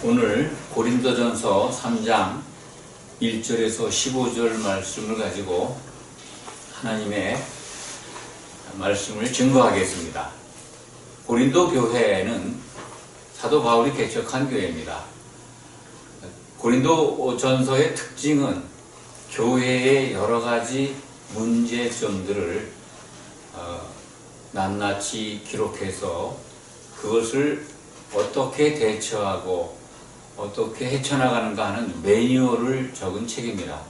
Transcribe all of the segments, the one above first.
오늘 고린도전서 3장 1절에서 15절 말씀을 가지고 하나님의 말씀을 증거하겠습니다. 고린도 교회는 사도 바울이 개척한 교회입니다. 고린도 전서의 특징은 교회의 여러 가지 문제점들을 낱낱이 기록해서 그것을 어떻게 대처하고 어떻게 헤쳐나가는가 하는 매뉴얼을 적은 책입니다.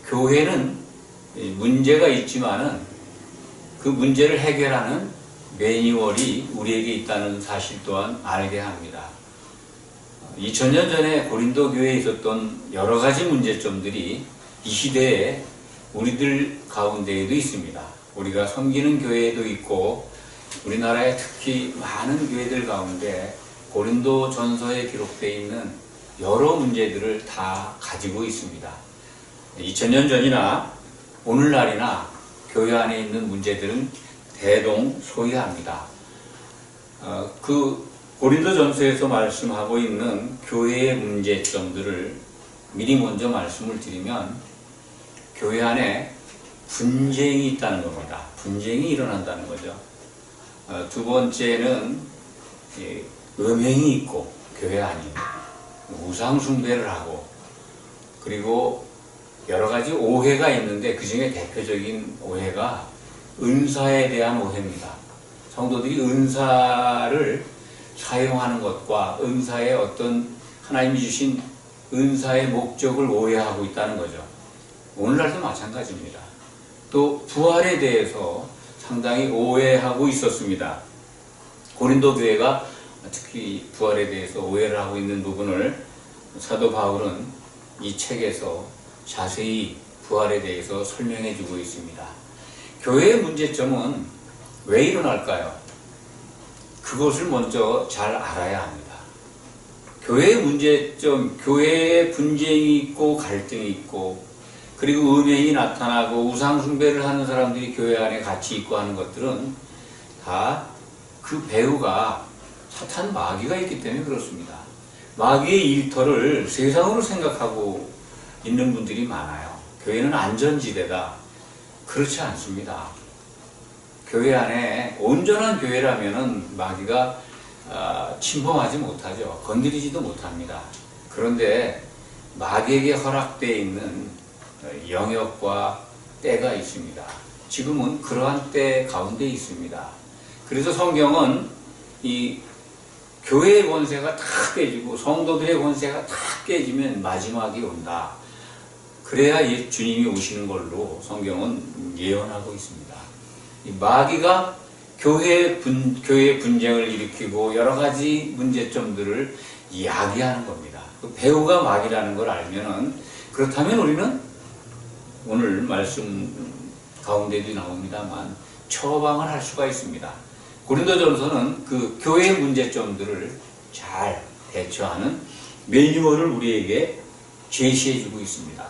교회는 문제가 있지만은 그 문제를 해결하는 매뉴얼이 우리에게 있다는 사실 또한 알게 합니다. 2000년 전에 고린도 교회에 있었던 여러 가지 문제점들이 이 시대에 우리들 가운데에도 있습니다. 우리가 섬기는 교회에도 있고 우리나라의 특히 많은 교회들 가운데 고린도 전서에 기록되어 있는 여러 문제들을 다 가지고 있습니다. 2000년 전이나 오늘날이나 교회 안에 있는 문제들은 대동소이합니다. 그 고린도 전서에서 말씀하고 있는 교회의 문제점들을 미리 먼저 말씀을 드리면 교회 안에 분쟁이 있다는 겁니다. 분쟁이 일어난다는 거죠. 두 번째는 음행이 있고 교회 안에 우상 숭배를 하고 그리고 여러 가지 오해가 있는데 그 중에 대표적인 오해가 은사에 대한 오해입니다. 성도들이 은사를 사용하는 것과 은사의 어떤 하나님이 주신 은사의 목적을 오해하고 있다는 거죠. 오늘날도 마찬가지입니다. 또 부활에 대해서 상당히 오해하고 있었습니다. 고린도 교회가 특히 부활에 대해서 오해를 하고 있는 부분을 사도 바울은 이 책에서 자세히 부활에 대해서 설명해 주고 있습니다. 교회의 문제점은 왜 일어날까요? 그것을 먼저 잘 알아야 합니다. 교회의 문제점, 교회에 분쟁이 있고 갈등이 있고 그리고 음행이 나타나고 우상 숭배를 하는 사람들이 교회 안에 같이 있고 하는 것들은 다 그 배후가 사탄 마귀가 있기 때문에 그렇습니다. 마귀의 일터를 세상으로 생각하고 있는 분들이 많아요. 교회는 안전지대다. 그렇지 않습니다. 교회 안에 온전한 교회라면은 마귀가 침범하지 못하죠. 건드리지도 못합니다. 그런데 마귀에게 허락되어 있는 영역과 때가 있습니다. 지금은 그러한 때 가운데 있습니다. 그래서 성경은 이 교회의 권세가 다 깨지고 성도들의 권세가 다 깨지면 마지막이 온다. 그래야 주님이 오시는 걸로 성경은 예언하고 있습니다. 이 마귀가 교회의 분쟁을 일으키고 여러 가지 문제점들을 이야기하는 겁니다. 그 배후가 마귀라는 걸 알면은 그렇다면 우리는 오늘 말씀 가운데도 나옵니다만 처방을 할 수가 있습니다. 고린도전서는 그 교회의 문제점들을 잘 대처하는 매뉴얼을 우리에게 제시해주고 있습니다.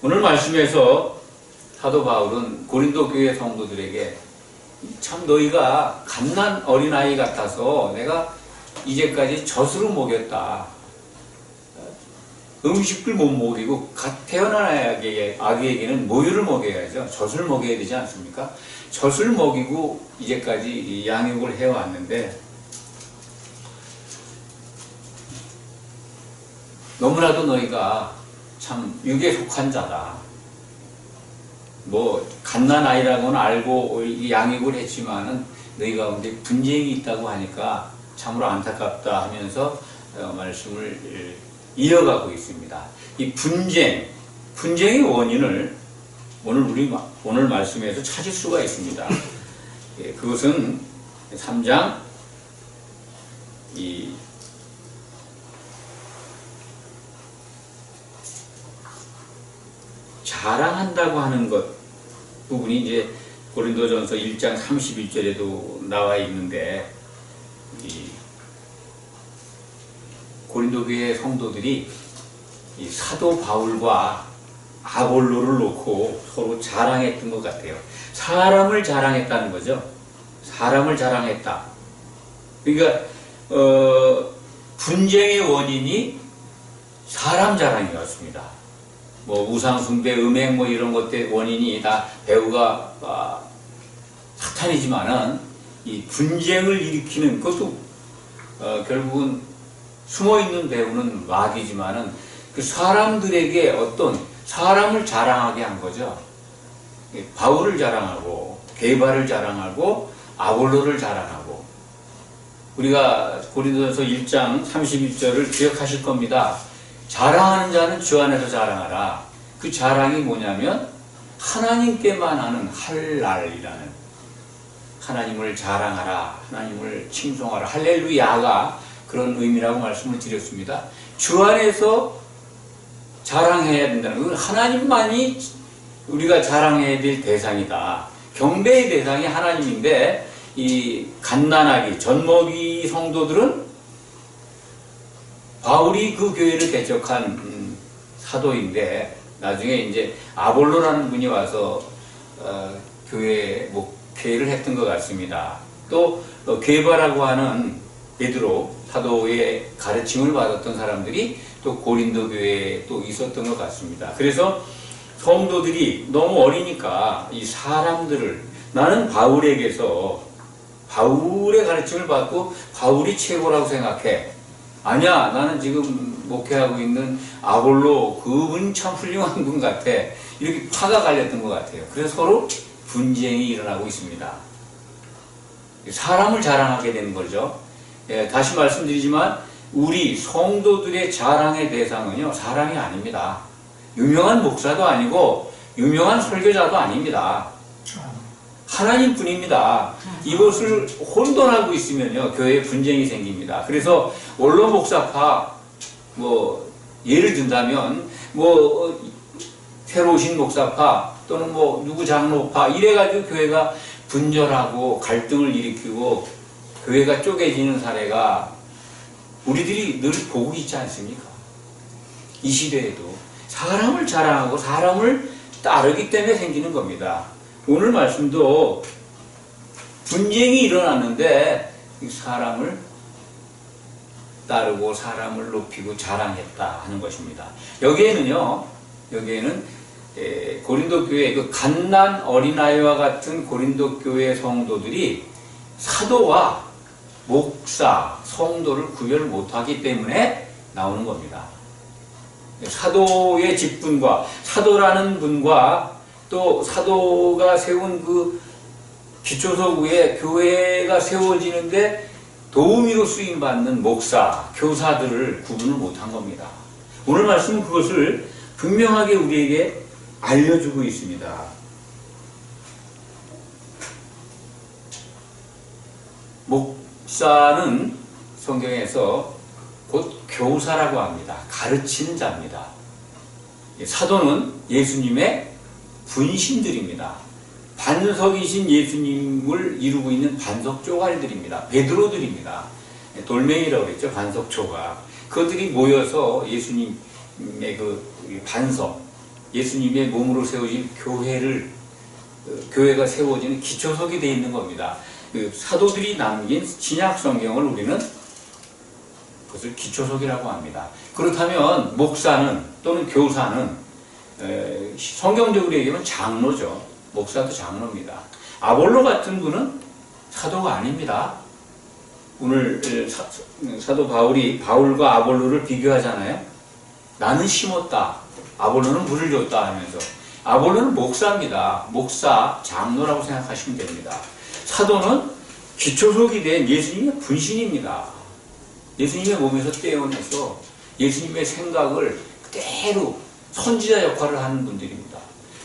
오늘 말씀에서 사도 바울은 고린도 교회 성도들에게 참 너희가 갓난 어린아이 같아서 내가 이제까지 젖으로 먹였다. 음식을 못 먹이고 갓 태어난 아기에게는 모유를 먹여야죠. 젖을 먹여야 되지 않습니까? 젖을 먹이고 이제까지 양육을 해왔는데 너무나도 너희가 참 육에 속한 자다. 뭐 갓난 아이라고는 알고 양육을 했지만은 너희 가운데 분쟁이 있다고 하니까 참으로 안타깝다 하면서 말씀을 이어가고 있습니다. 이 분쟁의 원인을 오늘 말씀에서 찾을 수가 있습니다. 그것은 3장 자랑한다고 하는 것 부분이 이제 고린도전서 1장 31절에도 나와 있는데 고린도 교회 성도들이 이 사도 바울과 아볼로를 놓고 서로 자랑했던 것 같아요. 사람을 자랑했다는 거죠. 사람을 자랑했다. 그러니까 분쟁의 원인이 사람 자랑이었습니다. 뭐 우상숭배, 음행 뭐 이런 것들 원인이 다 배우가 사탄이지만은 이 분쟁을 일으키는 것도 결국은 숨어있는 배우는 마귀지만은 그 사람들에게 어떤 사람을 자랑하게 한 거죠. 바울을 자랑하고 게바를 자랑하고 아볼로를 자랑하고, 우리가 고린도전서 1장 31절을 기억하실 겁니다. 자랑하는 자는 주 안에서 자랑하라. 그 자랑이 뭐냐면 하나님께만 하는 할랄이라는, 하나님을 자랑하라, 하나님을 칭송하라, 할렐루야가 그런 의미라고 말씀을 드렸습니다. 주 안에서 자랑해야 된다는 건 하나님만이 우리가 자랑해야 될 대상이다. 경배의 대상이 하나님인데, 이 갓난아기, 젖먹이 성도들은 바울이 그 교회를 개척한 사도인데, 나중에 이제 아볼로라는 분이 와서 교회 목회를 했던 것 같습니다. 또 게바라고 하는 베드로 사도의 가르침을 받았던 사람들이 또 고린도 교회에 또 있었던 것 같습니다. 그래서 성도들이 너무 어리니까 이 사람들을, 나는 바울에게서 바울의 가르침을 받고 바울이 최고라고 생각해. 아니야, 나는 지금 목회하고 있는 아볼로, 그분 참 훌륭한 분 같아. 이렇게 파가 갈렸던 것 같아요. 그래서 서로 분쟁이 일어나고 있습니다. 사람을 자랑하게 되는 거죠. 다시 말씀드리지만 우리 성도들의 자랑의 대상은요, 사람이 아닙니다. 유명한 목사도 아니고 유명한 설교자도 아닙니다. 하나님 뿐입니다. 이것을 혼돈하고 있으면요, 교회에 분쟁이 생깁니다. 그래서 원로 목사파, 뭐 예를 든다면 뭐 새로 오신 목사파 또는 뭐 누구 장로파 이래가지고 교회가 분절하고 갈등을 일으키고 교회가 쪼개지는 사례가 우리들이 늘 보고 있지 않습니까? 이 시대에도 사람을 자랑하고 사람을 따르기 때문에 생기는 겁니다. 오늘 말씀도 분쟁이 일어났는데 사람을 따르고 사람을 높이고 자랑했다 하는 것입니다. 여기에는 고린도 교회 그 갓난 어린아이와 같은 고린도 교회 성도들이 사도와 목사, 성도를 구별 못하기 때문에 나오는 겁니다. 사도의 직분과 사도라는 분과 또 사도가 세운 그 기초석 위에 교회가 세워지는데 도우미로 쓰임받는 목사, 교사들을 구분을 못한 겁니다. 오늘 말씀은 그것을 분명하게 우리에게 알려주고 있습니다. 목사는 성경에서 곧 교사라고 합니다. 가르치는 자입니다. 사도는 예수님의 분신들입니다. 반석이신 예수님을 이루고 있는 반석 쪼가리들입니다. 베드로들입니다. 돌멩이라고 그랬죠. 반석 조각. 그들이 모여서 예수님의 그 반석, 예수님의 몸으로 세워진 교회가 세워지는 기초석이 되어 있는 겁니다. 그 사도들이 남긴 신약 성경을 우리는 그것을 기초석이라고 합니다. 그렇다면 목사는 또는 교사는 성경적으로 얘기하면 장로죠. 목사도 장로입니다. 아볼로 같은 분은 사도가 아닙니다. 오늘 사도 바울이 바울과 아볼로를 비교하잖아요. 나는 심었다, 아볼로는 물을 줬다 하면서, 아볼로는 목사입니다. 목사, 장로라고 생각하시면 됩니다. 사도는 기초석이 된 예수님의 분신입니다. 예수님의 몸에서 떼어내서 예수님의 생각을 그대로 선지자 역할을 하는 분들입니다.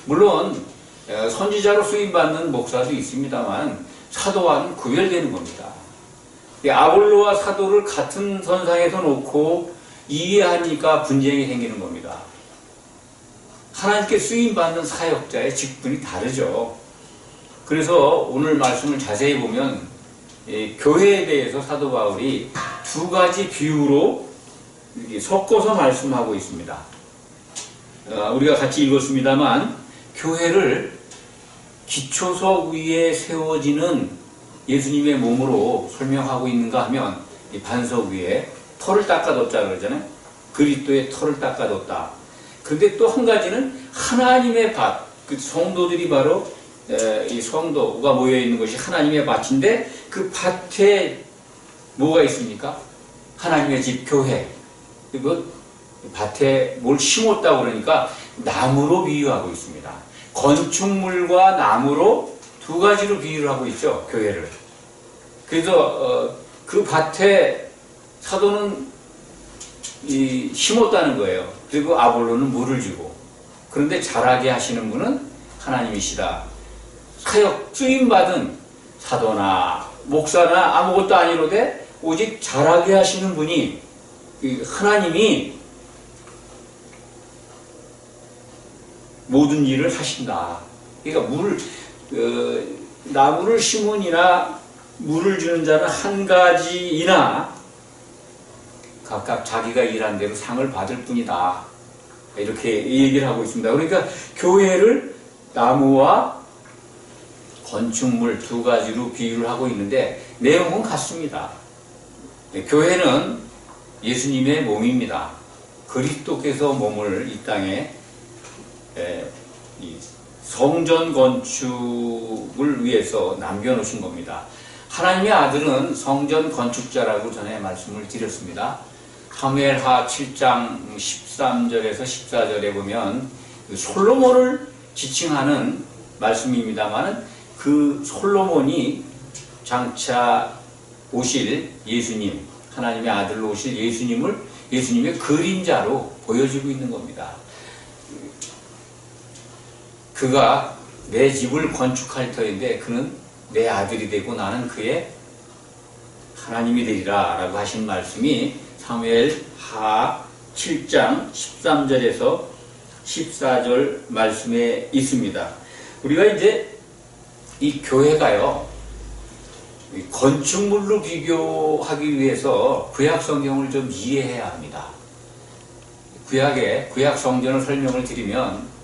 물론 선지자로 쓰임받는 목사도 있습니다만 사도와는 구별되는 겁니다. 아볼로와 사도를 같은 선상에서 놓고 이해하니까 분쟁이 생기는 겁니다. 하나님께 쓰임받는 사역자의 직분이 다르죠. 그래서 오늘 말씀을 자세히 보면 교회에 대해서 사도 바울이 두 가지 비유로 섞어서 말씀하고 있습니다. 우리가 같이 읽었습니다만 교회를 기초석 위에 세워지는 예수님의 몸으로 설명하고 있는가 하면 이 반석 위에 털을 닦아뒀다 그러잖아요. 그리스도의 털을 닦아뒀다. 그런데 또 한 가지는 하나님의 밭, 그 성도들이 바로 이 성도가 모여 있는 것이 하나님의 밭인데 그 밭에 뭐가 있습니까? 하나님의 집 교회. 그리고 밭에 뭘 심었다고 그러니까 나무로 비유하고 있습니다. 건축물과 나무로 두 가지로 비유를 하고 있죠, 교회를. 그래서 그 밭에 사도는 심었다는 거예요. 그리고 아볼로는 물을 주고. 그런데 자라게 하시는 분은 하나님이시다. 사역 쓰임받은 사도나 목사나 아무것도 아니로되 오직 자라게 하시는 분이 하나님이 모든 일을 하신다. 그러니까 나무를 심은 이나 물을 주는 자는 한 가지이나 각각 자기가 일한 대로 상을 받을 뿐이다. 이렇게 얘기를 하고 있습니다. 그러니까 교회를 나무와 건축물 두 가지로 비유를 하고 있는데 내용은 같습니다. 교회는 예수님의 몸입니다. 그리스도께서 몸을 이 땅에 성전 건축을 위해서 남겨놓으신 겁니다. 하나님의 아들은 성전 건축자라고 전에 말씀을 드렸습니다. 사무엘하 7장 13절에서 14절에 보면 솔로몬을 지칭하는 말씀입니다만 그 솔로몬이 장차 오실 예수님, 하나님의 아들로 오실 예수님의 그림자로 보여지고 있는 겁니다. 그가 내 집을 건축할 터인데 그는 내 아들이 되고 나는 그의 하나님이 되리라 라고 하신 말씀이 사무엘하 7장 13절에서 14절 말씀에 있습니다. 우리가 이제 이 교회가요, 건축물로 비교하기 위해서 구약 성경을 좀 이해해야 합니다. 구약 성전을 설명을 드리면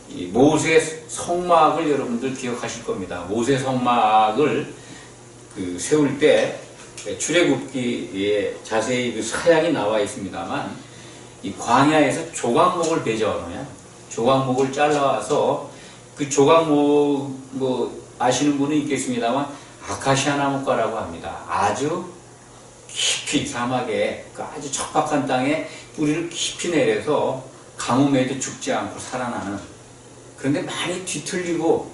이 모세 성막을 여러분들 기억하실 겁니다. 모세 성막을 세울 때 출애굽기에 자세히 그 사양이 나와 있습니다만 이 광야에서 조각목을 베져오면 조각목을 잘라와서 그 조각목 아시는 분은 있겠습니다만 아카시아 나무과라고 합니다. 아주 깊이 사막에 그 아주 척박한 땅에 뿌리를 깊이 내려서 가뭄에도 죽지 않고 살아나는, 그런데 많이 뒤틀리고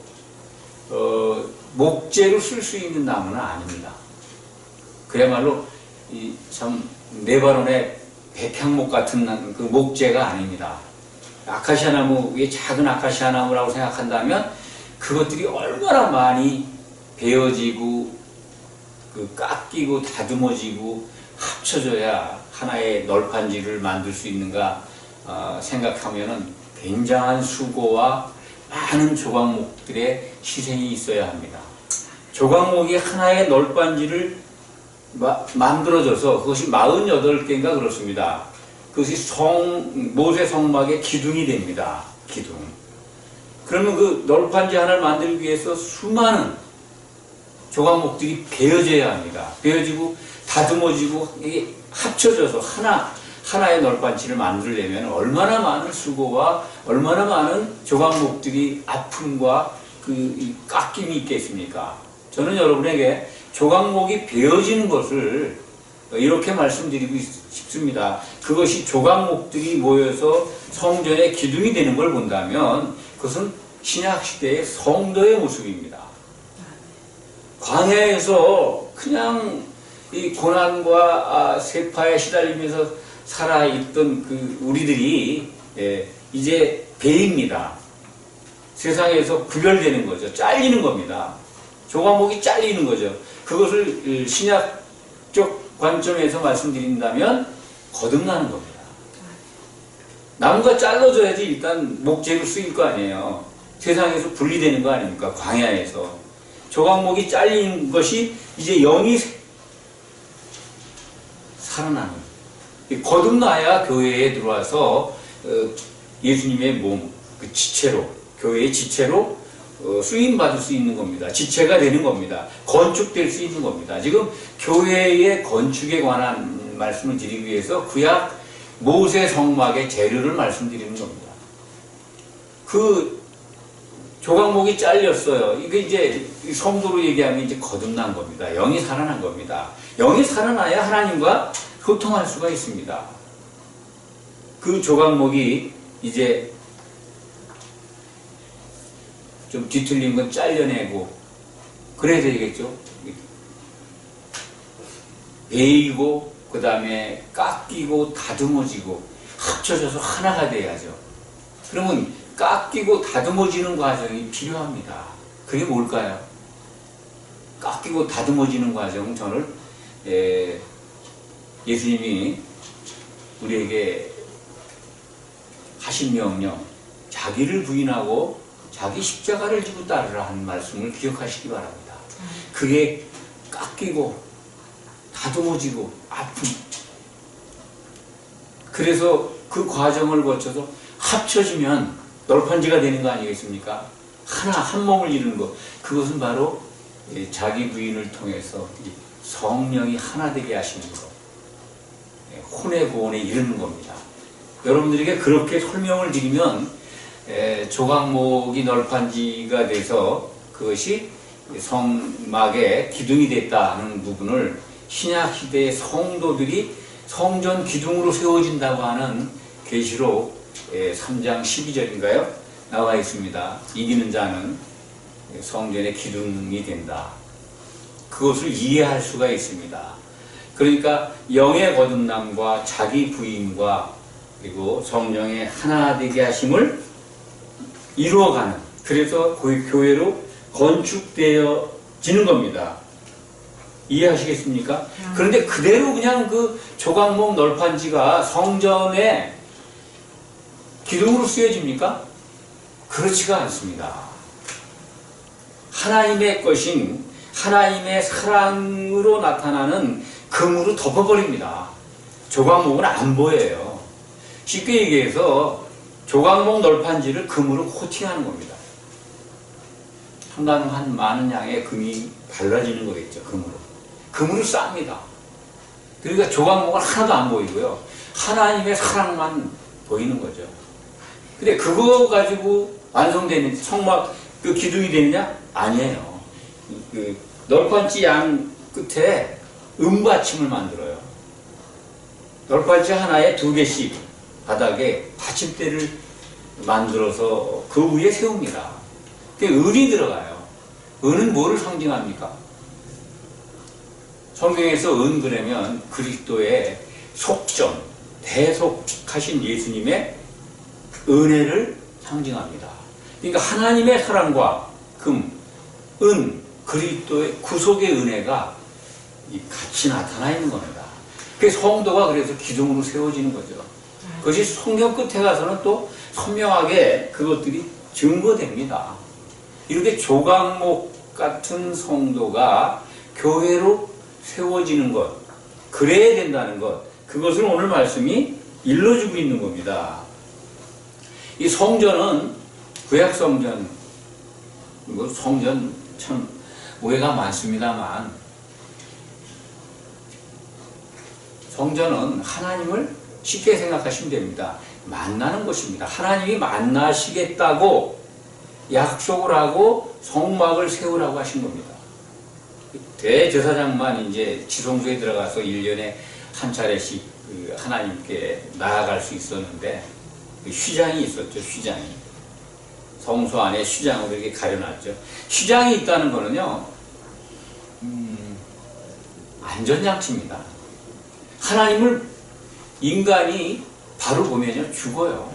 목재로 쓸 수 있는 나무는 아닙니다. 그야말로 참 네바논의 백향목 같은 그 목재가 아닙니다. 아카시아 나무, 이게 작은 아카시아 나무라고 생각한다면 그것들이 얼마나 많이 베어지고 깎이고 다듬어지고 합쳐져야 하나의 널판지를 만들 수 있는가 생각하면은 굉장한 수고와 많은 조각목들의 희생이 있어야 합니다. 조각목이 하나의 널판지를 만들어져서 그것이 48개인가 그렇습니다. 그것이 모세 성막의 기둥이 됩니다. 기둥. 그러면 그 널판지 하나를 만들기 위해서 수많은 조각목들이 베어져야 합니다. 베어지고 다듬어지고 이게 합쳐져서 하나의 널판지를 만들려면 얼마나 많은 수고와 얼마나 많은 조각목들이 아픔과 그 깎임이 있겠습니까? 저는 여러분에게 조각목이 베어지는 것을 이렇게 말씀드리고 싶습니다. 그것이 조각목들이 모여서 성전의 기둥이 되는 걸 본다면 그것은 신약시대의 성도의 모습입니다. 광야에서 그냥 이 고난과 세파에 시달리면서 살아있던 그 우리들이 이제 배입니다. 세상에서 구별되는 거죠. 잘리는 겁니다. 조각목이 잘리는 거죠. 그것을 신약적 관점에서 말씀드린다면 거듭나는 겁니다. 나무가 잘라져야지 일단 목재로 쓰일 거 아니에요. 세상에서 분리되는 거 아닙니까? 광야에서. 조각목이 잘린 것이 이제 영이 살아나는, 거듭나야 교회에 들어와서 예수님의 몸, 그 지체로, 교회의 지체로 쓰임받을 수 있는 겁니다. 지체가 되는 겁니다. 건축될 수 있는 겁니다. 지금 교회의 건축에 관한 하는 말씀을 드리기 위해서 구약 모세 성막의 재료를 말씀드리는 겁니다. 그 조각목이 잘렸어요. 이게 이제 성도로 얘기하면 이제 거듭난 겁니다. 영이 살아난 겁니다. 영이 살아나야 하나님과 소통할 수가 있습니다. 그 조각목이 이제 좀 뒤틀린 건 잘려내고 그래야 되겠죠. 베이고 그 다음에 깎이고 다듬어지고 합쳐져서 하나가 돼야죠. 그러면 깎이고 다듬어지는 과정이 필요합니다. 그게 뭘까요? 깎이고 다듬어지는 과정, 저는 예수님이 우리에게 하신 명령, 자기를 부인하고 자기 십자가를 지고 따르라 하는 말씀을 기억하시기 바랍니다. 그게 깎이고 다듬어지고 아픔. 그래서 그 과정을 거쳐서 합쳐지면 널판지가 되는 거 아니겠습니까? 하나, 한 몸을 이루는 것. 그것은 바로 자기 부인을 통해서 성령이 하나 되게 하시는 것. 혼의 구원에 이르는 겁니다. 여러분들에게 그렇게 설명을 드리면 조각목이 널판지가 돼서 그것이 성막의 기둥이 됐다는 부분을 신약 시대의 성도들이 성전 기둥으로 세워진다고 하는 계시록 3장 12절인가요? 나와 있습니다. 이기는 자는 성전의 기둥이 된다. 그것을 이해할 수가 있습니다. 그러니까 영의 거듭남과 자기 부인과 그리고 성령의 하나 되게 하심을 이루어가는, 그래서 교회로 건축되어지는 겁니다. 이해하시겠습니까? 그런데 그대로 그냥 그 조각목 널판지가 성전의 기둥으로 쓰여집니까? 그렇지가 않습니다. 하나님의 것인 하나님의 사랑으로 나타나는 금으로 덮어버립니다. 조각목은 안 보여요. 쉽게 얘기해서 조각목 널판지를 금으로 코팅하는 겁니다. 상당한 많은 양의 금이 발라지는 거겠죠. 금으로 쌉니다. 그러니까 조각목은 하나도 안 보이고요. 하나님의 사랑만 보이는 거죠. 근데 그거 가지고 완성되는 성막 그 기둥이 되느냐? 아니에요. 그 널판지 양 끝에 은받침을 만들어요. 널판지 하나에 2개씩 바닥에 받침대를 만들어서 그 위에 세웁니다. 은이 들어가요. 은은 뭐를 상징합니까? 성경에서 은 그러면 그리스도의 속전, 대속하신 예수님의 은혜를 상징합니다. 그러니까 하나님의 사랑과 금, 은, 그리스도의 구속의 은혜가 같이 나타나 있는 겁니다. 그래서 성도가 그래서 기둥으로 세워지는 거죠. 그것이 성경 끝에 가서는 또 선명하게 그것들이 증거됩니다. 이렇게 조각목 같은 성도가 교회로 세워지는 것, 그래야 된다는 것, 그것을 오늘 말씀이 일러주고 있는 겁니다. 이 성전은 구약 성전, 성전 참 오해가 많습니다만 성전은 하나님을 쉽게 생각하시면 됩니다. 만나는 곳입니다. 하나님이 만나시겠다고 약속을 하고 성막을 세우라고 하신 겁니다. 대제사장만 이제 지성소에 들어가서 1년에 한 차례씩 하나님께 나아갈 수 있었는데 휘장이 있었죠. 휘장이. 성소 안에 휘장으로 이렇게 가려놨죠. 휘장이 있다는 거는요, 안전장치입니다. 하나님을 인간이 바로 보면요, 죽어요.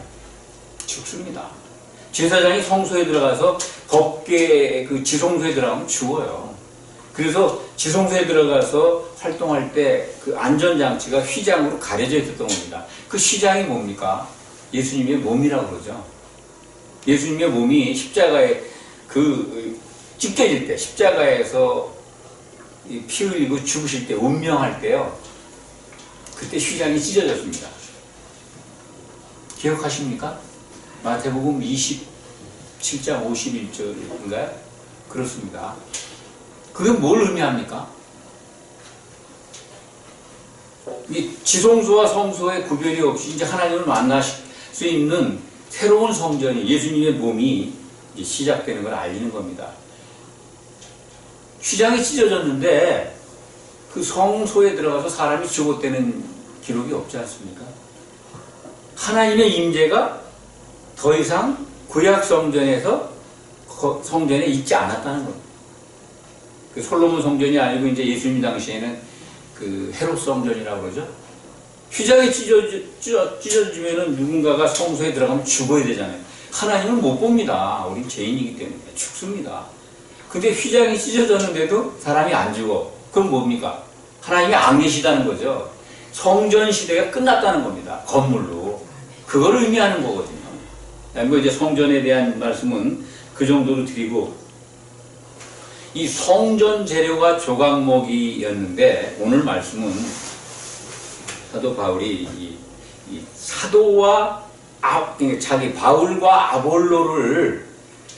죽습니다. 제사장이 성소에 들어가서 법계 그 지성소에 들어가면 죽어요. 그래서 지성소에 들어가서 활동할 때 그 안전장치가 휘장으로 가려져 있었던 겁니다. 그 휘장이 뭡니까? 예수님의 몸이라고 그러죠. 예수님의 몸이 십자가에 찢겨질 때, 십자가에서 피 흘리고 죽으실 때, 운명할 때요, 그때 휘장이 찢어졌습니다. 기억하십니까? 마태복음 27장 51절인가요? 그렇습니다. 그게 뭘 의미합니까? 이 지성소와 성소의 구별이 없이 이제 하나님을 만날 수 있는 새로운 성전이 예수님의 몸이 시작되는 걸 알리는 겁니다. 휘장이 찢어졌는데 그 성소에 들어가서 사람이 죽었다는 기록이 없지 않습니까? 하나님의 임재가 더 이상 구약 성전에서 성전에 있지 않았다는 겁니다. 그 솔로몬 성전이 아니고 이제 예수님 당시에는 그 헤롯 성전이라고 그러죠. 휘장이 찢어지면은 누군가가 성소에 들어가면 죽어야 되잖아요. 하나님은 못 봅니다. 우린 죄인이기 때문에 죽습니다. 근데 휘장이 찢어졌는데도 사람이 안 죽어. 그럼 뭡니까? 하나님이 안 계시다는 거죠. 성전 시대가 끝났다는 겁니다. 건물로. 그걸 의미하는 거거든요. 뭐 이제 성전에 대한 말씀은 그 정도로 드리고, 이 성전 재료가 조각목이었는데 오늘 말씀은 사도 바울이 이 사도와 자기 바울과 아볼로를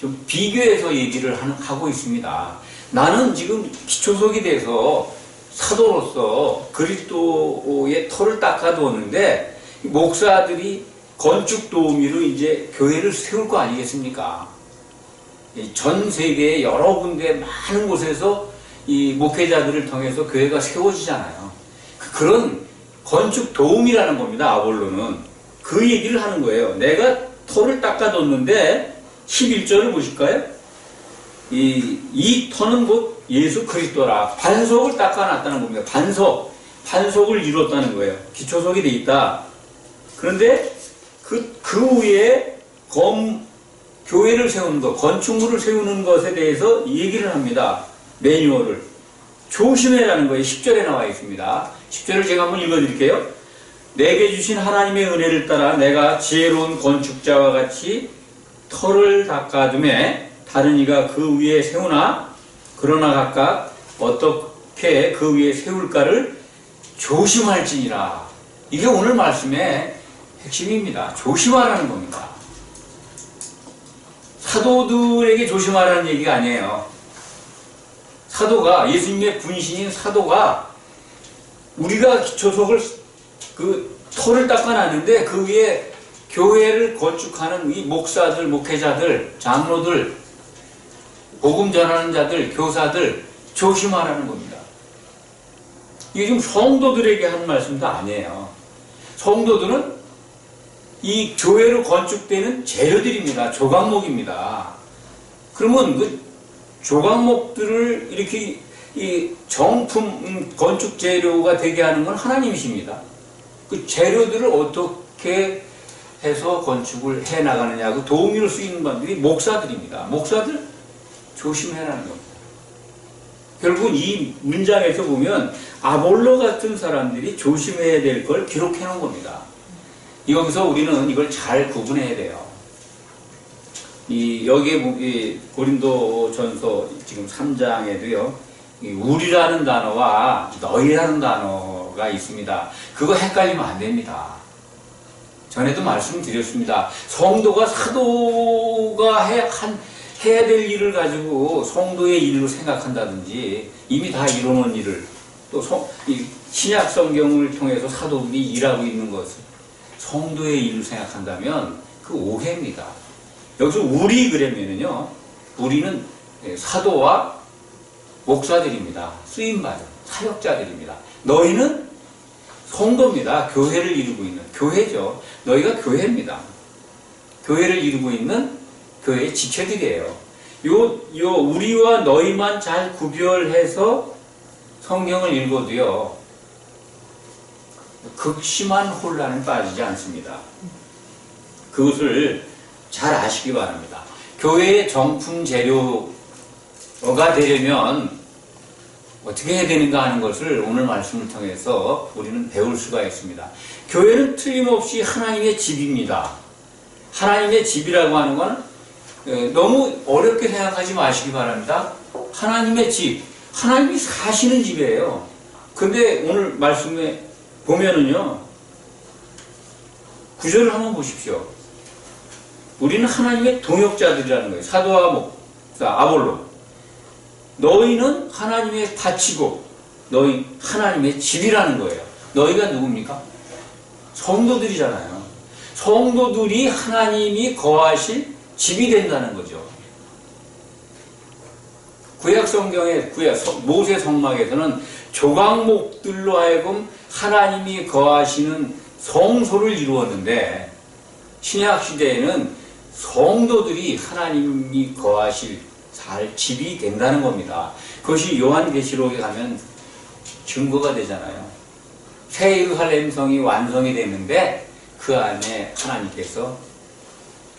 좀 비교해서 얘기를 하고 있습니다. 나는 지금 기초석이 돼서 사도로서 그리스도의 터를 닦아두었는데 목사들이 건축 도우미로 이제 교회를 세울 거 아니겠습니까? 전 세계의 여러 군데 많은 곳에서 이 목회자들을 통해서 교회가 세워지잖아요. 그런 건축 도우미라는 겁니다. 아볼로는 그 얘기를 하는 거예요. 내가 터를 닦아뒀는데 11절을 보실까요? 이 터는 곧 예수 그리스도라. 반석을 닦아놨다는 겁니다. 반석을 이뤘다는 거예요. 기초석이 돼 있다. 그런데 그 위에 교회를 세우는 것, 건축물을 세우는 것에 대해서 얘기를 합니다. 매뉴얼을. 조심해라는 거예요. 10절에 나와 있습니다. 10절을 제가 한번 읽어드릴게요. 내게 주신 하나님의 은혜를 따라 내가 지혜로운 건축자와 같이 터를 닦아둠에 다른 이가 그 위에 세우나 그러나 각각 어떻게 그 위에 세울까를 조심할지니라. 이게 오늘 말씀의 핵심입니다. 조심하라는 겁니다. 사도들에게 조심하라는 얘기가 아니에요. 사도가, 예수님의 분신인 사도가 우리가 기초석을 터를 닦아놨는데 그 위에 교회를 건축하는 이 목사들, 목회자들, 장로들, 복음 전하는 자들, 교사들 조심하라는 겁니다. 이게 지금 성도들에게 하는 말씀도 아니에요. 성도들은 이 교회로 건축되는 재료들입니다. 조각목입니다. 그러면 그 조각목들을 이렇게 이 정품 건축 재료가 되게 하는 건 하나님이십니다. 그 재료들을 어떻게 해서 건축을 해 나가느냐, 그 도우미로 쓰이는 분들이 목사들입니다. 목사들 조심해라는 겁니다. 결국 이 문장에서 보면 아볼로 같은 사람들이 조심해야 될 걸 기록해 놓은 겁니다. 여기서 우리는 이걸 잘 구분해야 돼요. 여기에 고린도 전서 지금 3장에도요, 우리라는 단어와 너희라는 단어가 있습니다. 그거 헷갈리면 안 됩니다. 전에도 말씀드렸습니다. 성도가 사도가 해야 될 일을 가지고 성도의 일로 생각한다든지 이미 다 이뤄놓은 일을 또 신약 성경을 통해서 사도들이 일하고 있는 것을 성도의 일로 생각한다면 그 오해입니다. 여기서 우리 그러면은요, 우리는 사도와 목사들입니다. 쓰임받은 사역자들입니다. 너희는 성도입니다. 교회를 이루고 있는 교회죠. 너희가 교회입니다. 교회를 이루고 있는 교회의 지체들이에요. 우리와 너희만 잘 구별해서 성경을 읽어도요, 극심한 혼란에 빠지지 않습니다. 그것을 잘 아시기 바랍니다. 교회의 정품 재료가 되려면 어떻게 해야 되는가 하는 것을 오늘 말씀을 통해서 우리는 배울 수가 있습니다. 교회는 틀림없이 하나님의 집입니다. 하나님의 집이라고 하는 건 너무 어렵게 생각하지 마시기 바랍니다. 하나님의 집, 하나님이 사시는 집이에요. 근데 오늘 말씀에 보면은요, 구절을 한번 보십시오. 우리는 하나님의 동역자들이라는 거예요. 사도와 목사, 아볼로. 너희는 하나님의 밭이고 너희 하나님의 집이라는 거예요. 너희가 누굽니까? 성도들이잖아요. 성도들이 하나님이 거하실 집이 된다는 거죠. 구약 성경의 모세 성막에서는 조각목들로 하여금 하나님이 거하시는 성소를 이루었는데, 신약 시대에는 성도들이 하나님이 거하실 집이 된다는 겁니다. 그것이 요한계시록에 가면 증거가 되잖아요. 새 예루살렘 성이 완성이 됐는데 그 안에 하나님께서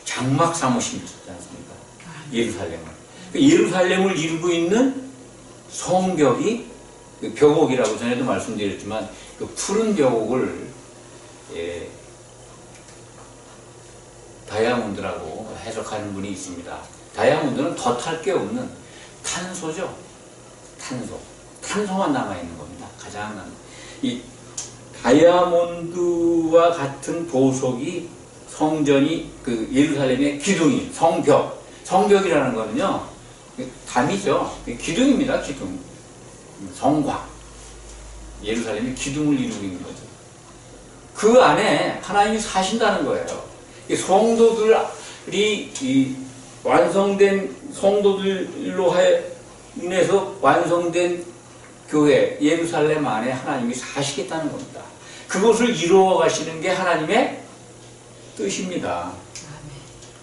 장막 삼으시지 않습니까? 예루살렘을. 예루살렘을 이루고 있는 성벽이 벽옥이라고 전에도 말씀드렸지만 그 푸른 벽옥을 다이아몬드라고 해석하는 분이 있습니다. 다이아몬드는 덧할 게 없는 탄소죠. 탄소만 남아있는 겁니다. 가장 이 다이아몬드와 같은 보석이 성전이 그 예루살렘의 기둥이 성벽이라는 거는요 담이죠. 기둥입니다. 기둥. 성곽. 예루살렘의 기둥을 이루고 있는 거죠. 그 안에 하나님이 사신다는 거예요. 성도들이 완성된 성도들로 인해서 완성된 교회 예루살렘 안에 하나님이 사시겠다는 겁니다. 그것을 이루어 가시는 게 하나님의 뜻입니다.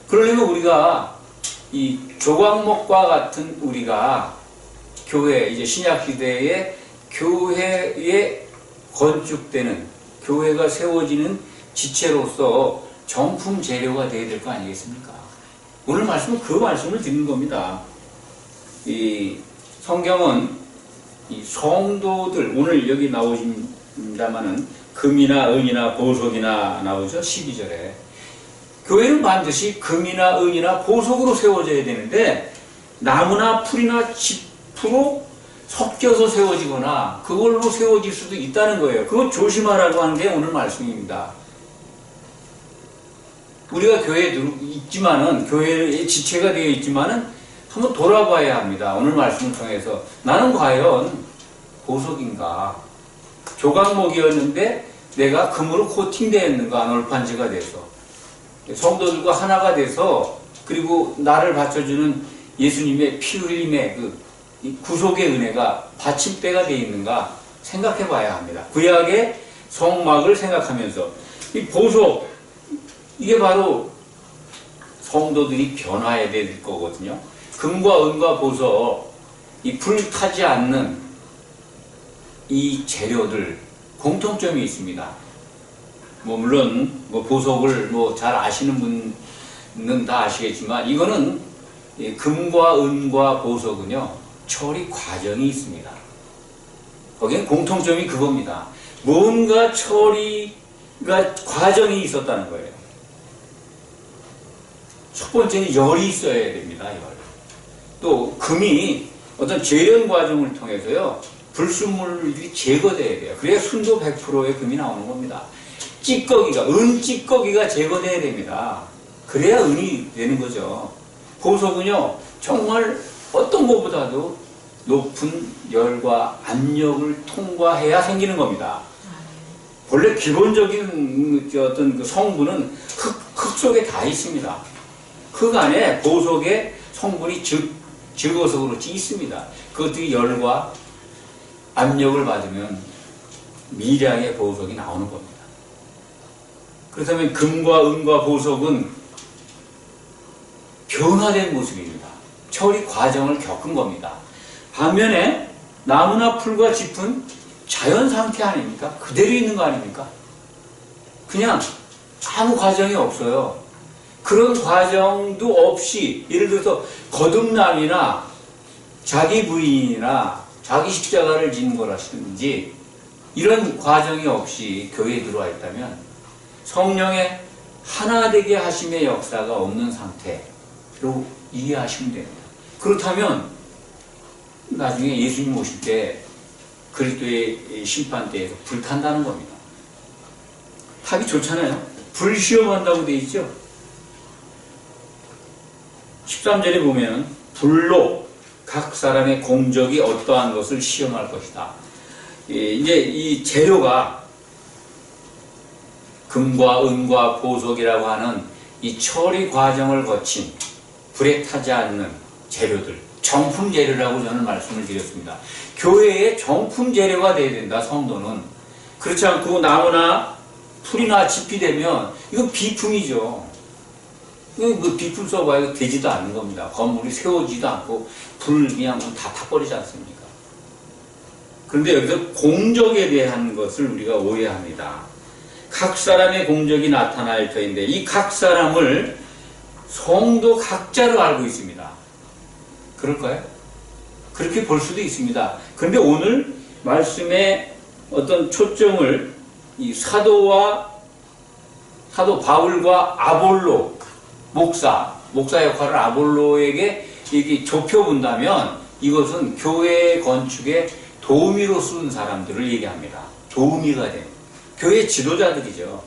그러려면 우리가 이 조각목과 같은 우리가 교회, 이제 신약 시대에 교회에 건축되는, 교회가 세워지는 지체로서 정품 재료가 되어야 될 거 아니겠습니까? 오늘 말씀은 그 말씀을 드리는 겁니다. 이 성경은 이 성도들, 오늘 여기 나오십니다마는 금이나 은이나 보석이나 나오죠. 12절에. 교회는 반드시 금이나 은이나 보석으로 세워져야 되는데 나무나 풀이나 짚으로 섞여서 세워지거나 그걸로 세워질 수도 있다는 거예요. 그거 조심하라고 하는 게 오늘 말씀입니다. 우리가 교회에 있지만은, 교회의 지체가 되어 있지만은 한번 돌아봐야 합니다. 오늘 말씀을 통해서 나는 과연 보석인가? 조각목이었는데 내가 금으로 코팅되었는가? 널판지가 돼서 성도들과 하나가 돼서, 그리고 나를 받쳐주는 예수님의 피 흘림의 그 구속의 은혜가 받침대가 되어 있는가 생각해 봐야 합니다. 구약의 성막을 생각하면서 이 보석, 이게 바로 성도들이 변화해야 될 거거든요. 금과 은과 보석, 이 불 타지 않는 이 재료들 공통점이 있습니다. 물론 보석을 잘 아시는 분은 다 아시겠지만, 이거는 금과 은과 보석은요 처리 과정이 있습니다. 거기엔 공통점이 그겁니다. 뭔가 처리가 과정이 있었다는 거예요. 첫 번째는 열이 있어야 됩니다. 열. 또 금이 어떤 재련 과정을 통해서요 불순물들이 제거돼야 돼요. 그래야 순도 100%의 금이 나오는 겁니다. 은 찌꺼기가 제거돼야 됩니다. 그래야 은이 되는 거죠. 보석은요 정말 어떤 것보다도 높은 열과 압력을 통과해야 생기는 겁니다. 원래 기본적인 어떤 그 성분은 흙 속에 다 있습니다. 흙 안에 보석의 성분이 적어서 그렇지 있습니다. 그것들이 열과 압력을 받으면 미량의 보석이 나오는 겁니다. 그렇다면 금과 은과 보석은 변화된 모습입니다. 처리 과정을 겪은 겁니다. 반면에 나무나 풀과 짚은 자연 상태 아닙니까? 그대로 있는 거 아닙니까? 그냥 아무 과정이 없어요. 그런 과정도 없이, 예를 들어서 거듭남이나 자기 부인이나 자기 십자가를 지는 거라든지 이런 과정이 없이 교회에 들어와 있다면 성령의 하나 되게 하심의 역사가 없는 상태로 이해하시면 됩니다. 그렇다면 나중에 예수님 오실 때 그리스도의 심판대에서 불탄다는 겁니다. 타기 좋잖아요. 불시험한다고 되어 있죠. 13절에 보면 불로 각 사람의 공적이 어떠한 것을 시험할 것이다. 이제 이 재료가 금과 은과 보석이라고 하는 이 처리 과정을 거친 불에 타지 않는 재료들, 정품 재료라고 저는 말씀을 드렸습니다. 교회의 정품 재료가 돼야 된다, 성도는. 그렇지 않고 나무나 풀이나 짚이 되면 이건 비품이죠. 그 비품 써봐야 되지도 않는 겁니다. 건물이 세워지도 않고 불 그냥 다 타버리지 않습니까? 그런데 여기서 공적에 대한 것을 우리가 오해합니다. 각 사람의 공적이 나타날 터인데 이 각 사람을 성도 각자로 알고 있습니다. 그럴까요? 그렇게 볼 수도 있습니다. 그런데 오늘 말씀의 어떤 초점을 이 사도 바울과 아볼로 목사 역할을 아볼로에게 이렇게 좁혀본다면 이것은 교회 건축에 도우미로 쓴 사람들을 얘기합니다. 도우미가 된 교회 지도자들이죠.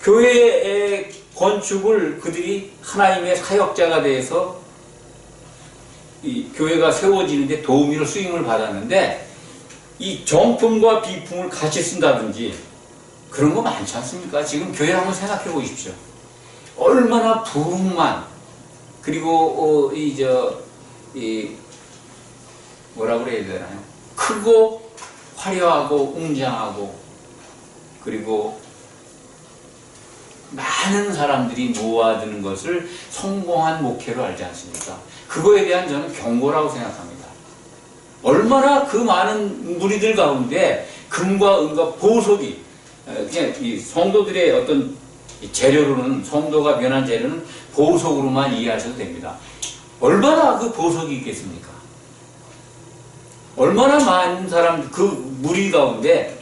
교회의 건축을 그들이 하나님의 사역자가 돼서 이 교회가 세워지는데 도우미로 쓰임을 받았는데 이 정품과 비품을 같이 쓴다든지 그런 거 많지 않습니까? 지금 교회 한번 생각해 보십시오. 얼마나 부흥만 그리고 뭐라 그래야 되나요? 크고 화려하고 웅장하고 그리고 많은 사람들이 모아드는 것을 성공한 목회로 알지 않습니까? 그거에 대한 저는 경고라고 생각합니다. 얼마나 그 많은 무리들 가운데 금과 은과 보석이 그냥 이 성도들의 어떤 재료로는 성도가 변한 재료는 보석으로만 이해하셔도 됩니다. 얼마나 그 보석이 있겠습니까? 얼마나 많은 사람 그 무리 가운데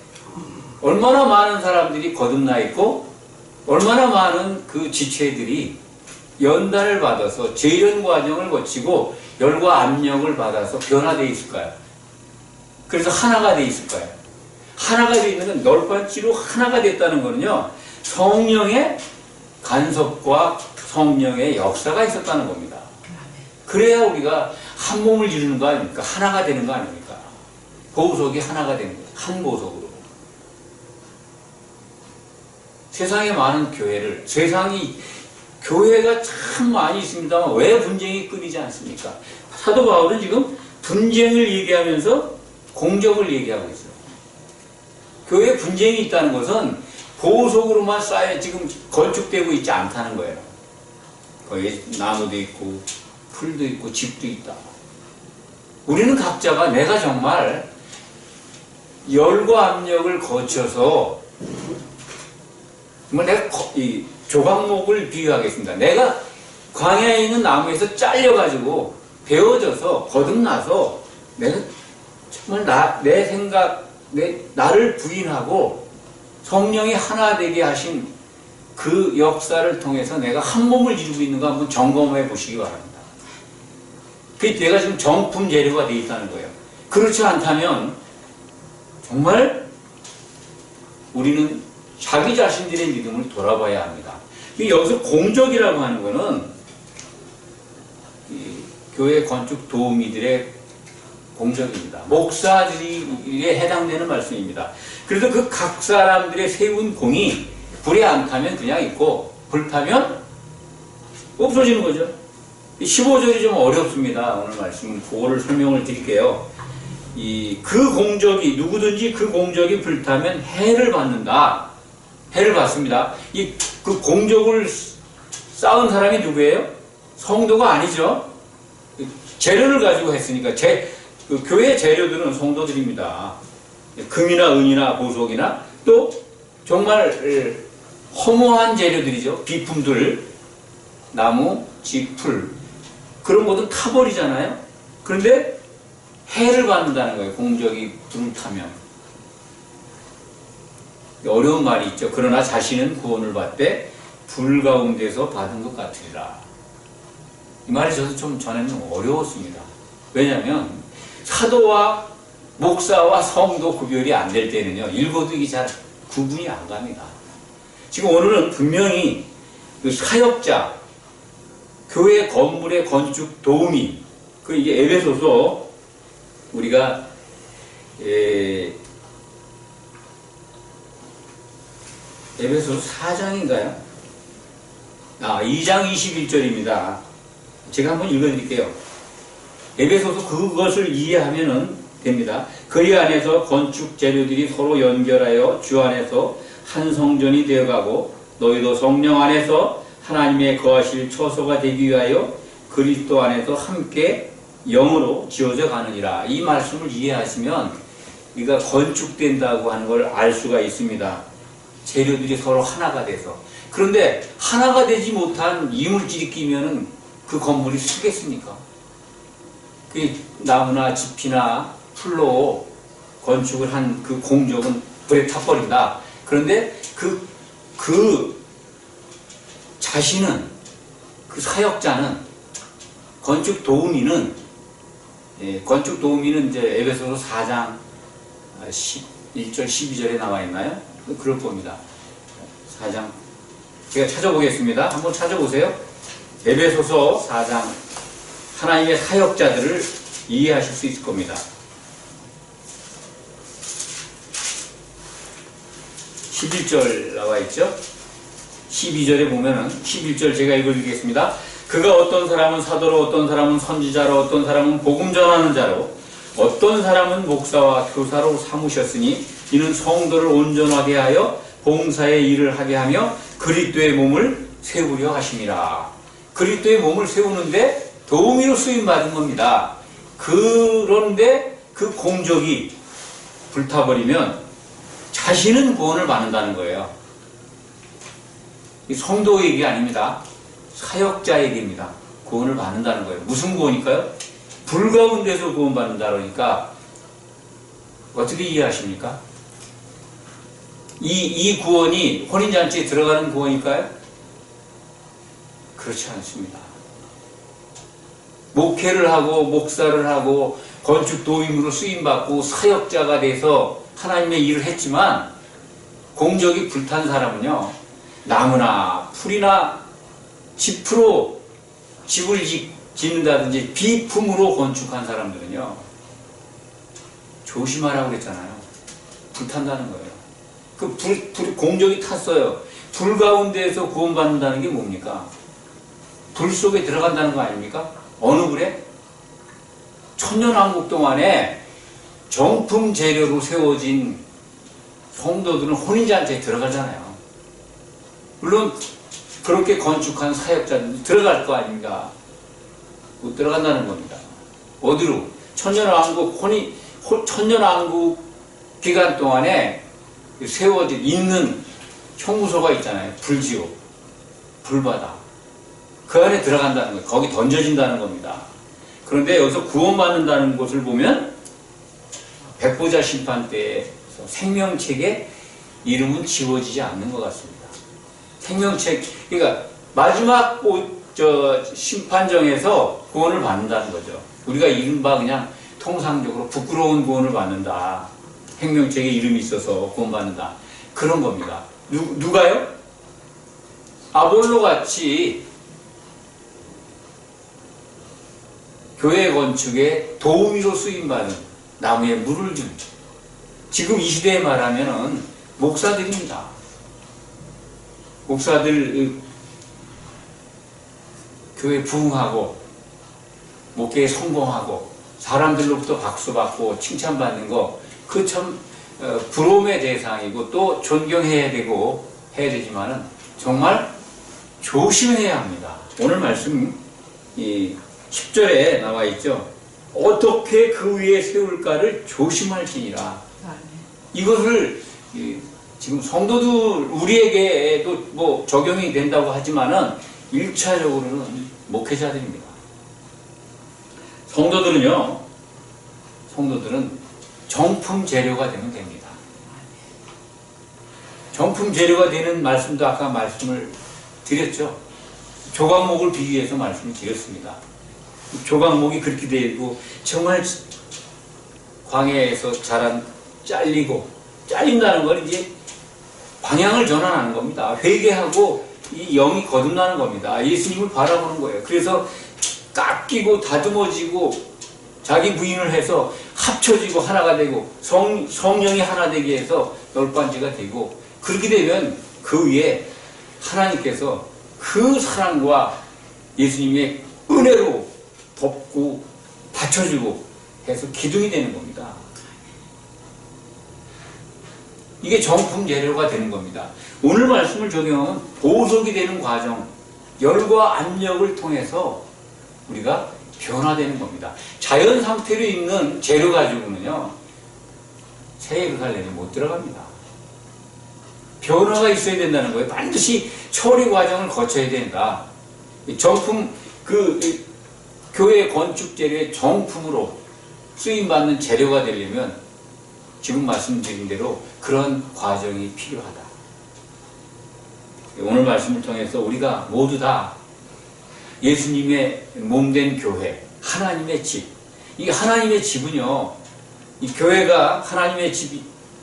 얼마나 많은 사람들이 거듭나 있고 얼마나 많은 그 지체들이 연단을 받아서 재련 과정을 거치고 열과 압력을 받아서 변화되어 있을까요? 그래서 하나가 되어 있을까요? 하나가 되어 있는 건 널빤지로 하나가 됐다는 거는요, 성령의 간섭과 성령의 역사가 있었다는 겁니다. 그래야 우리가 한 몸을 이루는 거 아닙니까? 하나가 되는 거 아닙니까? 보석이 하나가 되는 거예요. 한 보석으로. 세상에 많은 교회를, 교회가 참 많이 있습니다만 왜 분쟁이 끊이지 않습니까? 사도 바울은 지금 분쟁을 얘기하면서 공적을 얘기하고 있어요. 교회에 분쟁이 있다는 것은 보석으로만 쌓여 지금 건축되고 있지 않다는 거예요. 거기에 나무도 있고 풀도 있고 집도 있다. 우리는 각자가 내가 정말 열과 압력을 거쳐서 정말 내가 이 조각목을 비유하겠습니다. 내가 광야에 있는 나무에서 잘려가지고 베어져서 거듭나서 내가 정말 내 생각, 나를 부인하고 성령이 하나 되게 하신 그 역사를 통해서 내가 한 몸을 이루고 있는 거 한번 점검해 보시기 바랍니다. 그게 내가 지금 정품 재료가 되어 있다는 거예요. 그렇지 않다면 정말 우리는 자기 자신들의 믿음을 돌아봐야 합니다. 여기서 공적이라고 하는 것은 교회 건축 도우미들의 공적입니다. 목사들에 해당되는 말씀입니다. 그래서 그 각 사람들의 세운 공이 불에 안 타면 그냥 있고 불 타면 없어지는 거죠. 15절이 좀 어렵습니다. 오늘 말씀 그거를 설명을 드릴게요. 그 공적이 누구든지 그 공적이 불타면 해를 받는다. 해를 받습니다. 그 공적을 쌓은 사람이 누구예요? 성도가 아니죠. 재료를 가지고 했으니까 그 교회 재료들은 성도들입니다. 금이나 은이나 보석이나 또 정말 허무한 재료들이죠. 비품들, 나무, 집, 풀 그런 것도 타버리잖아요. 그런데 해를 받는다는 거예요. 공적이 불을 타면. 어려운 말이 있죠. 그러나 자신은 구원을 받되 불 가운데서 받은 것 같으리라. 이 말이 저도 좀 전에는 어려웠습니다. 왜냐하면 사도와 목사와 성도 구별이 안 될 때는요, 읽어도 이게 잘 구분이 안 갑니다. 지금 오늘은 분명히 그 사역자, 교회 건물의 건축 도우미, 이게 에베소서 우리가 에베소서 4장인가요? 2장 21절입니다. 제가 한번 읽어드릴게요. 에베소서 그것을 이해하면 됩니다. 그리 안에서 건축 재료들이 서로 연결하여 주 안에서 한 성전이 되어가고 너희도 성령 안에서 하나님의 거하실 처소가 되기 위하여 그리스도 안에서 함께 영으로 지어져 가느니라. 이 말씀을 이해하시면 우리가 건축된다고 하는 걸 알 수가 있습니다. 재료들이 서로 하나가 돼서. 그런데 하나가 되지 못한 이물질이 끼면은 그 건물이 쓰겠습니까? 그 나무나 짚이나 풀로 건축을 한 그 공적은 불에 타버린다. 그런데 그 자신은, 그 사역자는, 건축 도우미는 이제 에베소서 4장 11절 12절에 나와 있나요? 그럴 겁니다. 4장 제가 찾아보겠습니다. 한번 찾아보세요. 에베소서 4장 하나님의 사역자들을 이해하실 수 있을 겁니다. 11절 나와 있죠? 12절에 보면은 11절 제가 읽어드리겠습니다. 그가 어떤 사람은 사도로, 어떤 사람은 선지자로, 어떤 사람은 복음 전하는 자로, 어떤 사람은 목사와 교사로 삼으셨으니 이는 성도를 온전하게 하여 봉사의 일을 하게 하며 그리스도의 몸을 세우려 하심이라. 그리스도의 몸을 세우는데 도우미로 쓰임받은 겁니다. 그런데 그 공적이 불타버리면 자신은 구원을 받는다는 거예요. 성도 얘기 아닙니다. 사역자 얘기입니다. 구원을 받는다는 거예요. 무슨 구원일까요? 불 가운데서 구원받는다 그러니까 어떻게 이해하십니까? 이 구원이 혼인잔치에 들어가는 구원일까요? 그렇지 않습니다. 목회를 하고 목사를 하고 건축 도임으로 쓰임받고 사역자가 돼서 하나님의 일을 했지만 공적이 불탄 사람은요, 나무나 풀이나 짚으로 집을 짓는다든지 비품으로 건축한 사람들은요, 조심하라고 그랬잖아요. 불탄다는 거예요. 공적이 탔어요. 불 가운데에서 구원받는다는 게 뭡니까? 불 속에 들어간다는 거 아닙니까? 어느 불에? 천년왕국 동안에 정품 재료로 세워진 성도들은 혼인잔치에 들어가잖아요. 물론 그렇게 건축한 사역자들은 들어갈 거 아닙니까? 못 들어간다는 겁니다. 어디로? 천년왕국 기간 동안에 세워진 있는 형무소가 있잖아요. 불지옥, 불바다. 그 안에 들어간다는 거예요. 거기 던져진다는 겁니다. 그런데 여기서 구원받는다는 것을 보면 백보자 심판 때에서 생명책에 이름은 지워지지 않는 것 같습니다. 생명책, 그러니까 마지막 심판정에서 구원을 받는다는 거죠. 우리가 이른바 그냥 통상적으로 부끄러운 구원을 받는다. 생명책에 이름이 있어서 구원받는다. 그런 겁니다. 누가요? 아볼로 같이 교회 건축에 도우미로 쓰임받은 나무에 물을 준, 지금 이 시대에 말하면은 목사들입니다. 목사들 교회 부흥하고 목회에 성공하고 사람들로부터 박수받고 칭찬받는 거, 그 참 부러움의 대상이고 또 존경해야 되고 해야 되지만은 정말 조심해야 합니다. 오늘 말씀 이 10절에 나와 있죠. 어떻게 그 위에 세울까를 조심할지니라. 이것을 지금 성도들 우리에게도 뭐 적용이 된다고 하지만은 1차적으로는 목회자들입니다. 성도들은 정품 재료가 되면 됩니다. 정품 재료가 되는 말씀도 아까 말씀을 드렸죠. 조각목을 비유해서 말씀을 드렸습니다. 조각목이 그렇게 되고 정말 광야에서 자란 잘린다는 건 이제 방향을 전환하는 겁니다. 회개하고 이 영이 거듭나는 겁니다. 예수님을 바라보는 거예요. 그래서 깎이고 다듬어지고 자기 부인을 해서 합쳐지고 하나가 되고 성령이 하나 되게 해서 열반지가 되고, 그렇게 되면 그 위에 하나님께서 그 사랑과 예수님의 은혜로 덮고 받쳐주고 해서 기둥이 되는 겁니다. 이게 정품 재료가 되는 겁니다. 오늘 말씀을 적용하면 보석이 되는 과정, 열과 압력을 통해서 우리가 변화되는 겁니다. 자연 상태로 있는 재료 가지고는요, 새 예루살렘이 못 들어갑니다. 변화가 있어야 된다는 거예요. 반드시 처리 과정을 거쳐야 된다. 정품, 교회 건축 재료의 정품으로 쓰임받는 재료가 되려면 지금 말씀드린 대로 그런 과정이 필요하다. 오늘 말씀을 통해서 우리가 모두 다 예수님의 몸된 교회, 하나님의 집. 이 하나님의 집은요, 이 교회가 하나님의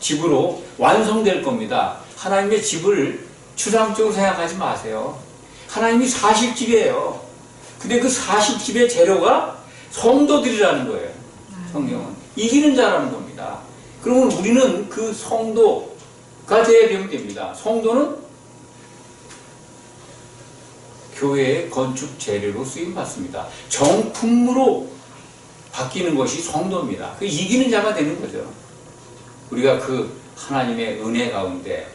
집으로 완성될 겁니다. 하나님의 집을 추상적으로 생각하지 마세요. 하나님이 사실 집이에요. 근데 그 사실 집의 재료가 성도들이라는 거예요. 성경은 이기는 자라는 겁니다. 그러면 우리는 그 성도가 되면 됩니다. 성도는 교회의 건축 재료로 쓰임받습니다. 정품으로 바뀌는 것이 성도입니다. 그 이기는 자가 되는 거죠. 우리가 그 하나님의 은혜 가운데,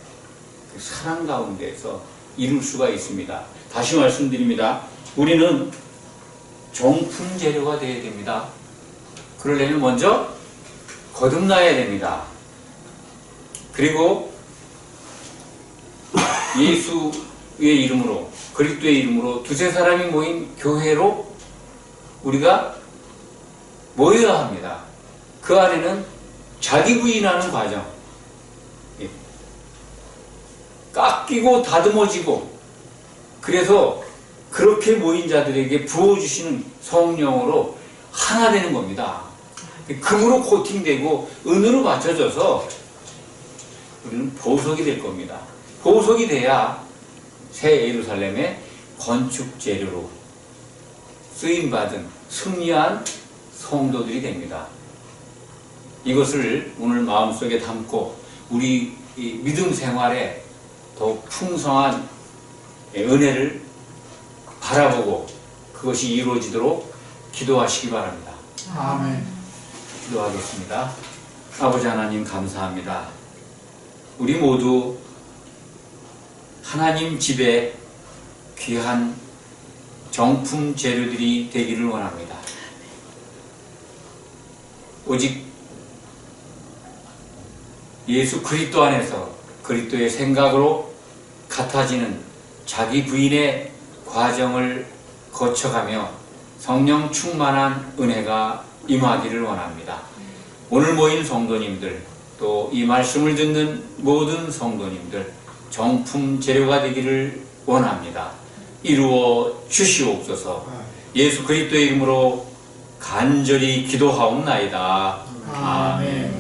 그 사랑 가운데에서 이룰 수가 있습니다. 다시 말씀드립니다. 우리는 정품 재료가 되어야 됩니다. 그러려면 먼저 거듭나야 됩니다. 그리고 예수의 이름으로, 그리스도의 이름으로 두세 사람이 모인 교회로 우리가 모여야 합니다. 그 안에는 자기 부인하는 과정, 깎이고 다듬어지고, 그래서 그렇게 모인 자들에게 부어주시는 성령으로 하나 되는 겁니다. 금으로 코팅되고 은으로 맞춰져서 우리는 보석이 될 겁니다. 보석이 돼야 새 예루살렘의 건축 재료로 쓰임받은 승리한 성도들이 됩니다. 이것을 오늘 마음속에 담고 우리 믿음 생활에 더욱 풍성한 은혜를 바라보고 그것이 이루어지도록 기도하시기 바랍니다. 아멘. 기도하겠습니다. 아버지 하나님 감사합니다. 우리 모두 하나님 집에 귀한 정품 재료들이 되기를 원합니다. 오직 예수 그리스도 안에서 그리스도의 생각으로 같아지는 자기 부인의 과정을 거쳐가며 성령 충만한 은혜가 임하기를 원합니다. 오늘 모인 성도님들, 또 이 말씀을 듣는 모든 성도님들 정품 재료가 되기를 원합니다. 이루어 주시옵소서. 예수 그리스도의 이름으로 간절히 기도하옵나이다. 아멘.